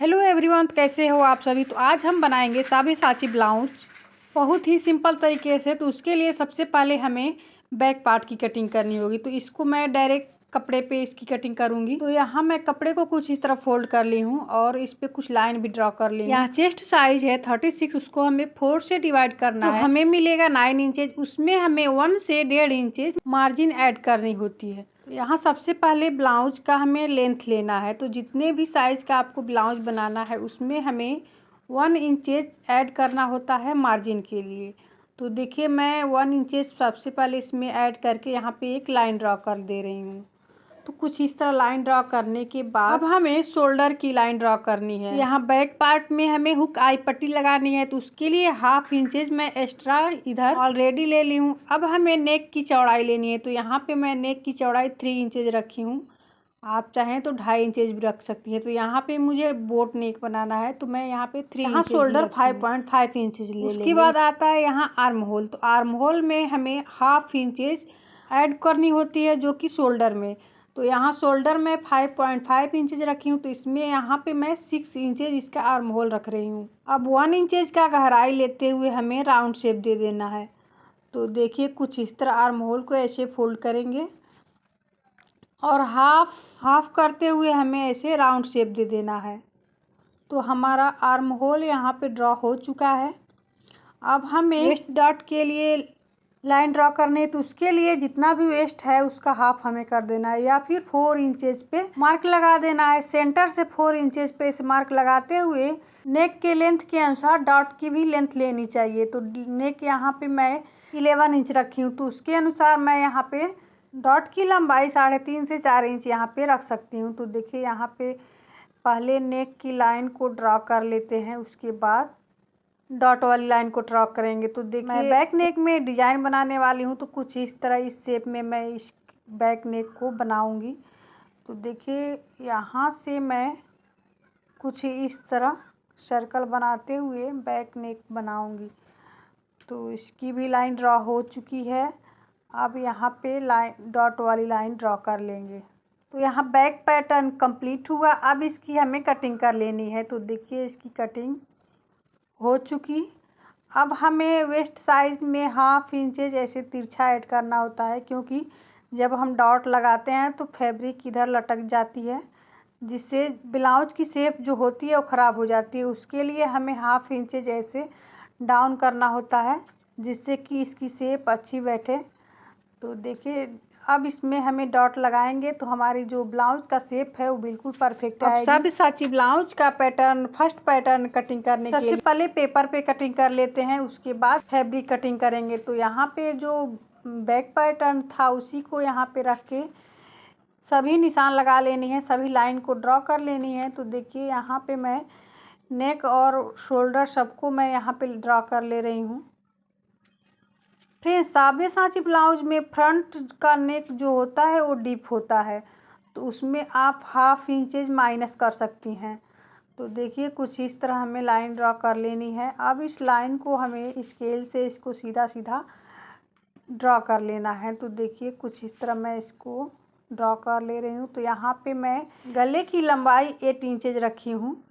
Hello everyone, कैसे हो आप सभी। तो आज हम बनाएंगे साबेसाची ब्लाउज बहुत ही सिंपल तरीके से। तो उसके लिए सबसे पहले हमें बैक पार्ट की कटिंग करनी होगी। तो इसको मैं डायरेक्ट कपड़े पे इसकी कटिंग करूंगी। तो यहाँ मैं कपड़े को कुछ इस तरह फोल्ड कर ली हूँ और इस पे कुछ लाइन भी ड्रॉ कर ली हूँ। यहाँ चेस्ट साइज है 36, उसको हमें 4 से डिवाइड करना है। हमें मिलेगा 9 इंचेज। उसमें हमें 1 से 1.5 इंचेज मार्जिन ऐड करनी होती है। तो यहाँ सबसे पहले ब्लाउज का हमें लेंथ लेना है। तो जितने भी साइज़ का आपको ब्लाउज बनाना है उसमें हमें 1 इंचेज ऐड करना होता है मार्जिन के लिए। तो देखिए मैं 1 इंचेज सबसे पहले इसमें ऐड करके यहाँ पे एक लाइन ड्रॉ कर दे रही हूँ। तो कुछ इस तरह लाइन ड्रॉ करने के बाद अब हमें शोल्डर की लाइन ड्रॉ करनी है। यहाँ बैक पार्ट में हमें हुक आई पट्टी लगानी है। तो उसके लिए 1/2 इंचेज मैं एक्स्ट्रा इधर ऑलरेडी ले ली हूँ। अब हमें नेक की चौड़ाई लेनी है। तो यहाँ पे मैं नेक की चौड़ाई 3 इंचेज रखी हूँ। आप चाहें तो 2.5 इंचेज भी रख सकती हैं। तो यहाँ पे मुझे बोट नेक बनाना है तो मैं यहाँ पे 3 इंचेज शोल्डर 5.5 इंचेज ले लेंगे। उसके बाद आता है यहाँ आर्म होल। तो आर्म होल में हमें 1/2 इंचेज ऐड करनी होती है जो कि शोल्डर में। तो यहाँ शोल्डर में 5.5 इंचेज रखी हूँ। तो इसमें यहाँ पे मैं 6 इंचेज इसका आर्म होल रख रही हूँ। अब 1 इंचेज का गहराई लेते हुए हमें राउंड शेप दे देना है। तो देखिए कुछ इस तरह आर्म होल को ऐसे फोल्ड करेंगे और हाफ करते हुए हमें ऐसे राउंड शेप दे देना है। तो हमारा आर्म होल यहाँ पे ड्रॉ हो चुका है। अब हमें वेस्ट डॉट के लिए लाइन ड्रॉ करने। तो उसके लिए जितना भी वेस्ट है उसका हाफ हमें कर देना है या फिर 4 इंचेज पे मार्क लगा देना है। सेंटर से 4 इंचेज पे इस मार्क लगाते हुए नेक के लेंथ के अनुसार डॉट की भी लेंथ लेनी चाहिए। तो नेक यहाँ पे मैं 11 इंच रखी हूँ। तो उसके अनुसार मैं यहाँ पे डॉट की लंबाई 3.5 से 4 इंच यहाँ पे रख सकती हूँ। तो देखिए यहाँ पे पहले नेक की लाइन को ड्रॉ कर लेते हैं, उसके बाद डॉट वाली लाइन को ड्रॉ करेंगे। तो देखिए मैं बैक नेक में डिजाइन बनाने वाली हूँ। तो कुछ इस तरह इस शेप में मैं इस बैक नेक को बनाऊंगी। तो देखिए यहाँ से मैं कुछ इस तरह सर्कल बनाते हुए बैक नेक बनाऊंगी। तो इसकी भी लाइन ड्रॉ हो चुकी है। अब यहाँ पे लाइन डॉट वाली लाइन ड्रॉ कर लेंगे। तो यहाँ बैक पैटर्न कंप्लीट हुआ। अब इसकी हमें कटिंग कर लेनी है। तो देखिए इसकी कटिंग हो चुकी। अब हमें वेस्ट साइज़ में 1/2 इंचेज ऐसे तिरछा ऐड करना होता है, क्योंकि जब हम डॉट लगाते हैं तो फैब्रिक इधर लटक जाती है, जिससे ब्लाउज की शेप जो होती है वो ख़राब हो जाती है। उसके लिए हमें 1/2 इंचेज ऐसे डाउन करना होता है, जिससे कि इसकी शेप अच्छी बैठे। तो देखिए अब इसमें हमें डॉट लगाएंगे तो हमारी जो ब्लाउज का शेप है वो बिल्कुल परफेक्ट आएगी। साबेसाची ब्लाउज का पैटर्न फर्स्ट पैटर्न कटिंग करने के लिए सबसे पहले पेपर पे कटिंग कर लेते हैं, उसके बाद फैब्रिक कटिंग करेंगे। तो यहाँ पे जो बैक पैटर्न था उसी को यहाँ पे रख के सभी निशान लगा लेनी है, सभी लाइन को ड्रॉ कर लेनी है। तो देखिए यहाँ पे मैं नेक और शोल्डर सबको मैं यहाँ पे ड्रॉ कर ले रही हूँ। फिर साबेसाची ब्लाउज में फ्रंट का नेक जो होता है वो डीप होता है, तो उसमें आप 1/2 इंचेज माइनस कर सकती हैं। तो देखिए कुछ इस तरह हमें लाइन ड्रॉ कर लेनी है। अब इस लाइन को हमें स्केल से इसको सीधा सीधा ड्रॉ कर लेना है। तो देखिए कुछ इस तरह मैं इसको ड्रॉ कर ले रही हूँ। तो यहाँ पे मैं गले की लंबाई 8 इंचेज रखी हूँ,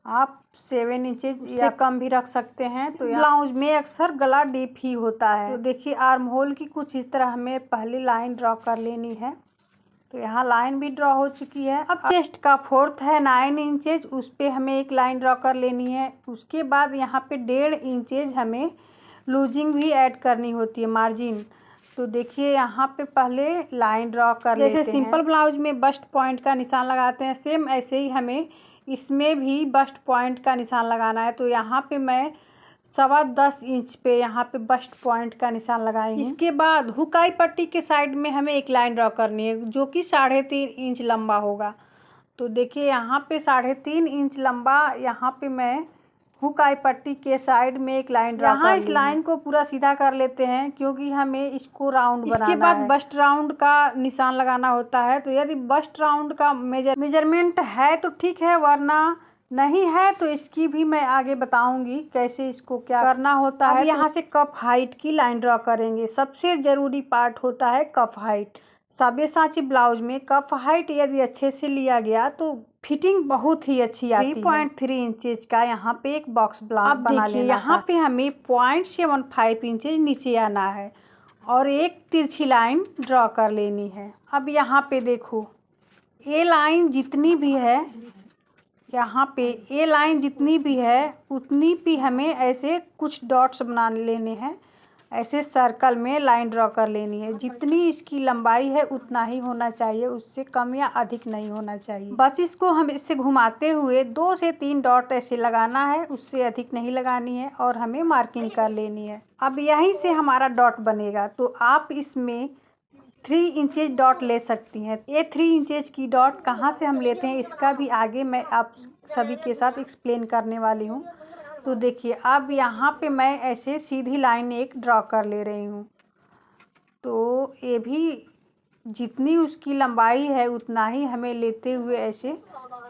आप 7 इंचेज या कम भी रख सकते हैं। तो ब्लाउज में अक्सर गला डीप ही होता है। तो देखिए आर्म होल की कुछ इस तरह हमें पहले लाइन ड्रॉ कर लेनी है। तो यहाँ लाइन भी ड्रॉ हो चुकी है। अब चेस्ट का 4th है 9 इंचेज, उस पर हमें एक लाइन ड्रॉ कर लेनी है। उसके बाद यहाँ पे 1.5 इंचेज हमें लूजिंग भी ऐड करनी होती है, मार्जिन। तो देखिए यहाँ पे पहले लाइन ड्रॉ कर लेते हैं। जैसे सिंपल ब्लाउज में बस्ट पॉइंट का निशान लगाते हैं, सेम ऐसे ही हमें इसमें भी बस्ट पॉइंट का निशान लगाना है। तो यहाँ पे मैं 10.25 इंच पे यहाँ पे बस्ट पॉइंट का निशान लगाई हूँ। इसके बाद हुकाई पट्टी के साइड में हमें एक लाइन ड्रॉ करनी है जो कि 3.5 इंच लंबा होगा। तो देखिए यहाँ पे 3.5 इंच लंबा यहाँ पे मैं हुकाई पट्टी के साइड में एक लाइन ड्रॉ कर इस लाइन को पूरा सीधा कर लेते हैं, क्योंकि हमें इसको राउंड बनाना है। इसके बाद बस्ट राउंड का निशान लगाना होता है। तो यदि बस्ट राउंड का मेजरमेंट है तो ठीक है, वरना नहीं है तो इसकी भी मैं आगे बताऊंगी कैसे इसको क्या करना होता है। यहाँ से कप हाइट की लाइन ड्रॉ करेंगे। सबसे ज़रूरी पार्ट होता है कप हाइट। साब्यसाची ब्लाउज में कप हाइट यदि अच्छे से लिया गया तो फिटिंग बहुत ही अच्छी आती है। 3.3 इंचेज का यहाँ पे एक बॉक्स ब्लाउज बना लेना। यहाँ पे हमें 0.75 इंचेज नीचे आना है और एक तिरछी लाइन ड्रॉ कर लेनी है। अब यहाँ पे देखो, ये लाइन जितनी भी है, यहाँ पे ये लाइन जितनी भी है उतनी भी हमें ऐसे कुछ डॉट्स बना लेने हैं। ऐसे सर्कल में लाइन ड्रॉ कर लेनी है। जितनी इसकी लंबाई है उतना ही होना चाहिए, उससे कम या अधिक नहीं होना चाहिए। बस इसको हम इससे घुमाते हुए 2 से 3 डॉट ऐसे लगाना है, उससे अधिक नहीं लगानी है और हमें मार्किंग कर लेनी है। अब यहीं से हमारा डॉट बनेगा, तो आप इसमें 3 इंचेज डॉट ले सकती हैं। ये 3 इंचेज की डॉट कहाँ से हम लेते हैं इसका भी आगे मैं आप सभी के साथ एक्सप्लेन करने वाली हूँ। तो देखिए, अब यहाँ पे मैं ऐसे सीधी लाइन एक ड्रॉ कर ले रही हूँ। तो ये भी जितनी उसकी लंबाई है उतना ही हमें लेते हुए ऐसे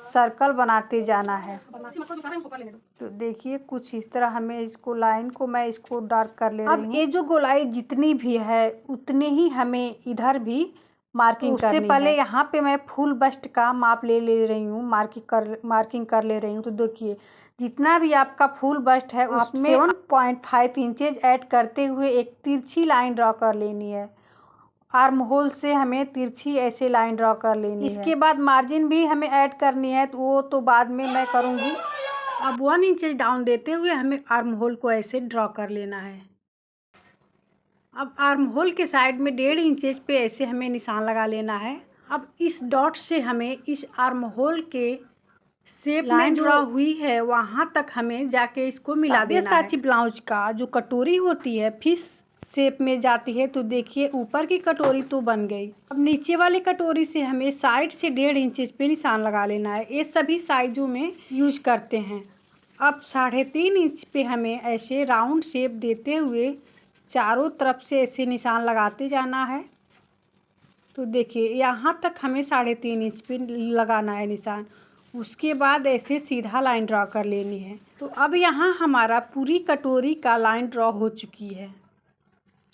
सर्कल बनाते जाना है। तो देखिए, कुछ इस तरह हमें इसको लाइन को मैं इसको डार्क कर ले रही हूँ। अब ये जो गोलाई जितनी भी है उतनी ही हमें इधर भी मार्किंग करनी है। उससे पहले यहाँ पे मैं फुल बस्ट का माप ले रही हूँ, मार्किंग कर ले रही हूँ। तो देखिए, जितना भी आपका फुल बस्ट है उसमें 7.5 इंचेज ऐड करते हुए एक तिरछी लाइन ड्रॉ कर लेनी है। आर्म होल से हमें तिरछी ऐसे लाइन ड्रॉ कर लेनी है। इसके बाद मार्जिन भी हमें ऐड करनी है, तो वो तो बाद में मैं करूँगी। अब 1 इंचेज डाउन देते हुए हमें आर्म होल को ऐसे ड्रॉ कर लेना है। अब आर्म होल के साइड में 1.5 इंचेज पे ऐसे हमें निशान लगा लेना है। अब इस डॉट से हमें इस आर्म होल के शेप में ड्रॉ हुई है वहाँ तक हमें जाके इसको मिला देना है। साब्यसाची ब्लाउज का जो कटोरी होती है फिश शेप में जाती है। तो देखिए, ऊपर की कटोरी तो बन गई। अब नीचे वाली कटोरी से हमें साइड से 1.5 इंचेज पे निशान लगा लेना है। ये सभी साइजों में यूज करते हैं। अब 3.5 इंच पे हमें ऐसे राउंड शेप देते हुए चारों तरफ से ऐसे निशान लगाते जाना है। तो देखिए, यहाँ तक हमें 3.5 इंच पे लगाना है निशान। उसके बाद ऐसे सीधा लाइन ड्रॉ कर लेनी है। तो अब यहाँ हमारा पूरी कटोरी का लाइन ड्रॉ हो चुकी है।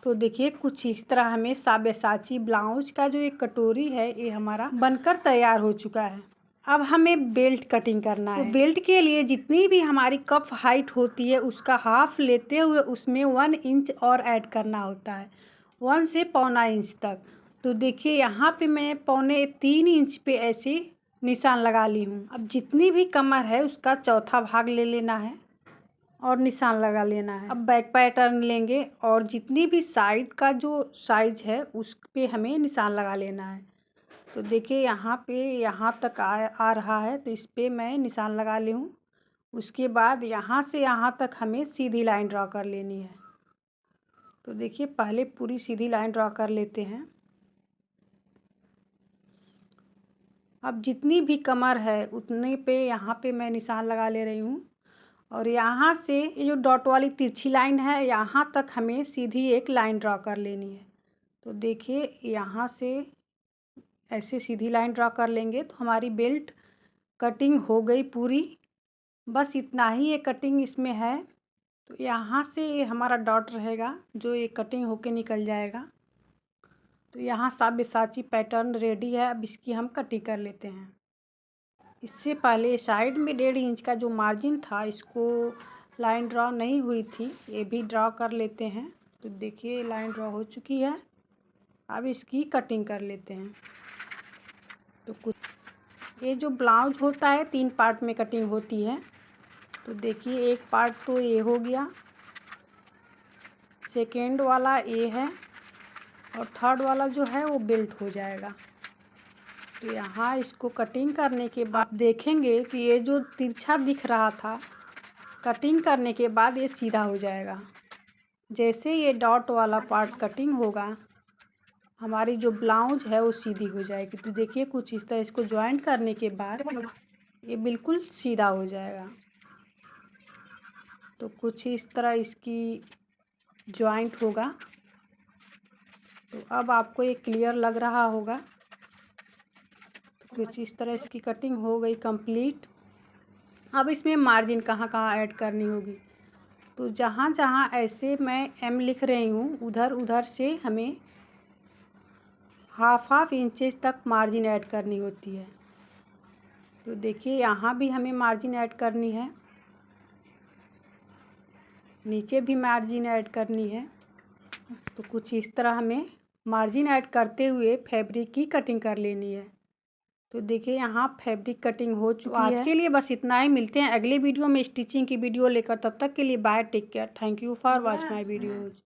तो देखिए, कुछ इस तरह हमें साब्यसाची ब्लाउज का जो एक कटोरी है ये हमारा बनकर तैयार हो चुका है। अब हमें बेल्ट कटिंग करना है। तो बेल्ट के लिए जितनी भी हमारी कप हाइट होती है उसका हाफ लेते हुए उसमें 1 इंच और ऐड करना होता है, 1 से 0.25 इंच तक। तो देखिए, यहाँ पे मैं 0.3 इंच पे ऐसे निशान लगा ली हूँ। अब जितनी भी कमर है उसका चौथा भाग ले लेना है और निशान लगा लेना है। अब बैक पैटर्न लेंगे और जितनी भी साइड का जो साइज है उस पे हमें निशान लगा लेना है। तो देखिए, यहाँ तक आ रहा है, तो इस पे मैं निशान लगा ली हूँ। उसके बाद यहाँ से यहाँ तक हमें सीधी लाइन ड्रॉ कर लेनी है। तो देखिए, पहले पूरी सीधी लाइन ड्रॉ कर लेते हैं। अब जितनी भी कमर है उतने पे यहाँ पे मैं निशान लगा ले रही हूँ और यहाँ से ये जो डॉट वाली तिरछी लाइन है यहाँ तक हमें सीधी एक लाइन ड्रॉ कर लेनी है। तो देखिए, यहाँ से ऐसे सीधी लाइन ड्रॉ कर लेंगे तो हमारी बेल्ट कटिंग हो गई पूरी। बस इतना ही ये कटिंग इसमें है। तो यहाँ से ये हमारा डॉट रहेगा जो ये कटिंग होके निकल जाएगा। तो यहाँ साब्यसाची पैटर्न रेडी है। अब इसकी हम कटिंग कर लेते हैं। इससे पहले साइड में 1.5 इंच का जो मार्जिन था इसको लाइन ड्रॉ नहीं हुई थी, ये भी ड्रॉ कर लेते हैं। तो देखिए, लाइन ड्रॉ हो चुकी है। अब इसकी कटिंग कर लेते हैं। तो कुछ ये जो ब्लाउज होता है 3 पार्ट में कटिंग होती है। तो देखिए, एक पार्ट तो ये हो गया, सेकेंड वाला ये है और थर्ड वाला जो है वो बेल्ट हो जाएगा। तो यहाँ इसको कटिंग करने के बाद देखेंगे कि ये जो तिरछा दिख रहा था कटिंग करने के बाद ये सीधा हो जाएगा। जैसे ये डॉट वाला पार्ट कटिंग होगा हमारी जो ब्लाउज है वो सीधी हो जाएगी। तो देखिए, कुछ इस तरह इसको ज्वाइंट करने के बाद ये बिल्कुल सीधा हो जाएगा। तो कुछ इस तरह इसकी ज्वाइंट होगा। तो अब आपको ये क्लियर लग रहा होगा। कुछ इस तरह इसकी कटिंग हो गई कंप्लीट। अब इसमें मार्जिन कहाँ कहाँ ऐड करनी होगी। तो जहाँ जहाँ ऐसे मैं एम लिख रही हूँ उधर उधर से हमें हाफ इंचेस तक मार्जिन ऐड करनी होती है। तो देखिए यहाँ भी हमें मार्जिन ऐड करनी है, नीचे भी मार्जिन ऐड करनी है। तो कुछ इस तरह हमें मार्जिन ऐड करते हुए फैब्रिक की कटिंग कर लेनी है। तो देखिए यहाँ फैब्रिक कटिंग हो चुकी है। आज के लिए बस इतना ही, मिलते हैं अगले वीडियो में स्टिचिंग की वीडियो लेकर। तब तक के लिए bye, take care, thank you for watch my videos.